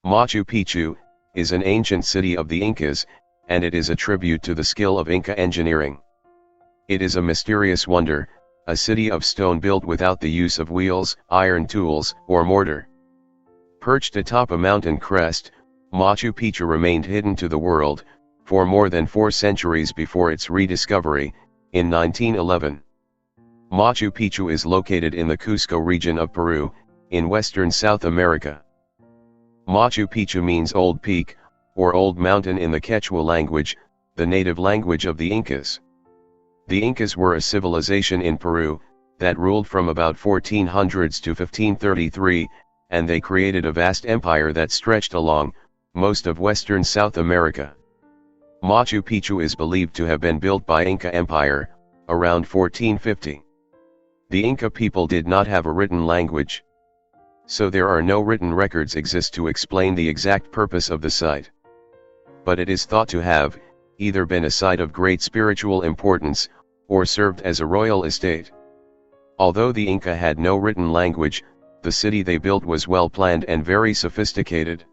Machu Picchu is an ancient city of the Incas, and it is a tribute to the skill of Inca engineering. It is a mysterious wonder, a city of stone built without the use of wheels, iron tools, or mortar. Perched atop a mountain crest, Machu Picchu remained hidden to the world for more than 4 centuries before its rediscovery, in 1911. Machu Picchu is located in the Cusco region of Peru, in western South America. Machu Picchu means Old Peak, or Old Mountain in the Quechua language, the native language of the Incas. The Incas were a civilization in Peru that ruled from about 1400s to 1533, and they created a vast empire that stretched along most of western South America. Machu Picchu is believed to have been built by Inca Empire, around 1450. The Inca people did not have a written language, so there are no written records exist to explain the exact purpose of the site. But it is thought to have either been a site of great spiritual importance, or served as a royal estate. Although the Inca had no written language, the city they built was well planned and very sophisticated.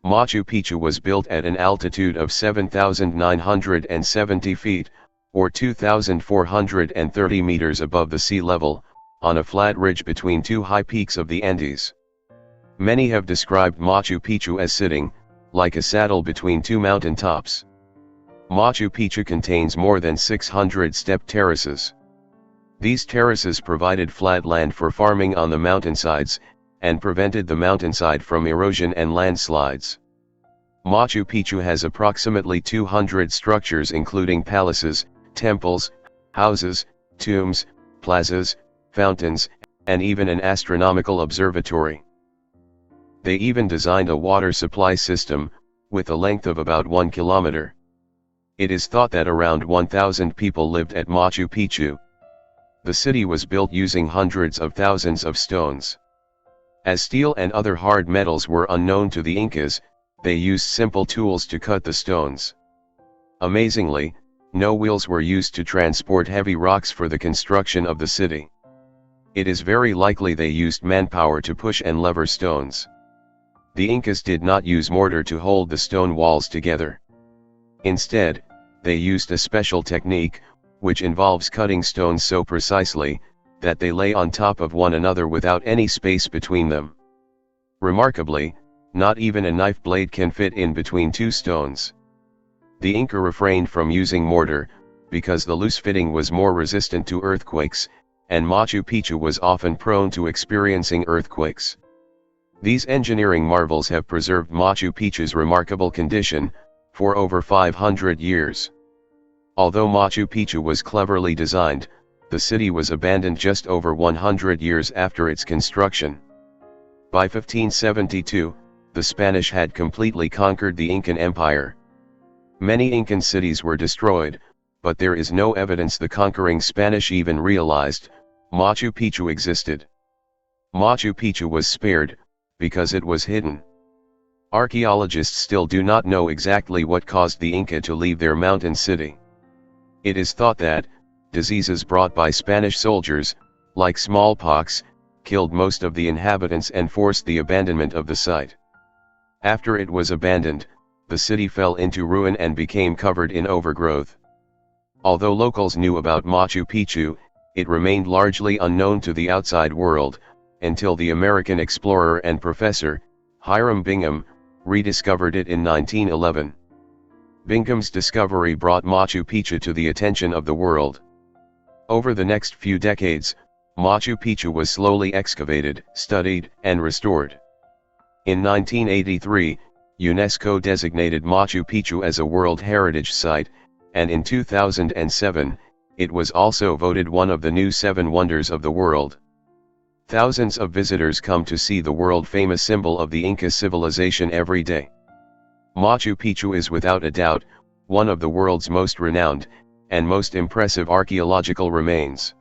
Machu Picchu was built at an altitude of 7,970 feet, or 2,430 meters above the sea level, on a flat ridge between 2 high peaks of the Andes. Many have described Machu Picchu as sitting, like a saddle between 2 mountain tops. Machu Picchu contains more than 600 step terraces. These terraces provided flat land for farming on the mountainsides, and prevented the mountainside from erosion and landslides. Machu Picchu has approximately 200 structures including palaces, temples, houses, tombs, plazas, fountains, and even an astronomical observatory. They even designed a water supply system, with a length of about 1 kilometer. It is thought that around 1,000 people lived at Machu Picchu. The city was built using hundreds of thousands of stones. As steel and other hard metals were unknown to the Incas, they used simple tools to cut the stones. Amazingly, no wheels were used to transport heavy rocks for the construction of the city. It is very likely they used manpower to push and lever stones. The Incas did not use mortar to hold the stone walls together. Instead, they used a special technique, which involves cutting stones so precisely that they lay on top of one another without any space between them. Remarkably, not even a knife blade can fit in between 2 stones. The Inca refrained from using mortar, because the loose fitting was more resistant to earthquakes, and Machu Picchu was often prone to experiencing earthquakes. These engineering marvels have preserved Machu Picchu's remarkable condition for over 500 years. Although Machu Picchu was cleverly designed, the city was abandoned just over 100 years after its construction. By 1572, the Spanish had completely conquered the Incan Empire. Many Incan cities were destroyed, but there is no evidence the conquering Spanish even realized Machu Picchu existed. Machu Picchu was spared, because it was hidden. Archaeologists still do not know exactly what caused the Inca to leave their mountain city. It is thought that diseases brought by Spanish soldiers, like smallpox, killed most of the inhabitants and forced the abandonment of the site. After it was abandoned, the city fell into ruin and became covered in overgrowth. Although locals knew about Machu Picchu, it remained largely unknown to the outside world, until the American explorer and professor, Hiram Bingham, rediscovered it in 1911. Bingham's discovery brought Machu Picchu to the attention of the world. Over the next few decades, Machu Picchu was slowly excavated, studied, and restored. In 1983, UNESCO designated Machu Picchu as a World Heritage Site, and in 2007, it was also voted one of the new 7 wonders of the world. Thousands of visitors come to see the world-famous symbol of the Inca civilization every day. Machu Picchu is without a doubt one of the world's most renowned and most impressive archaeological remains.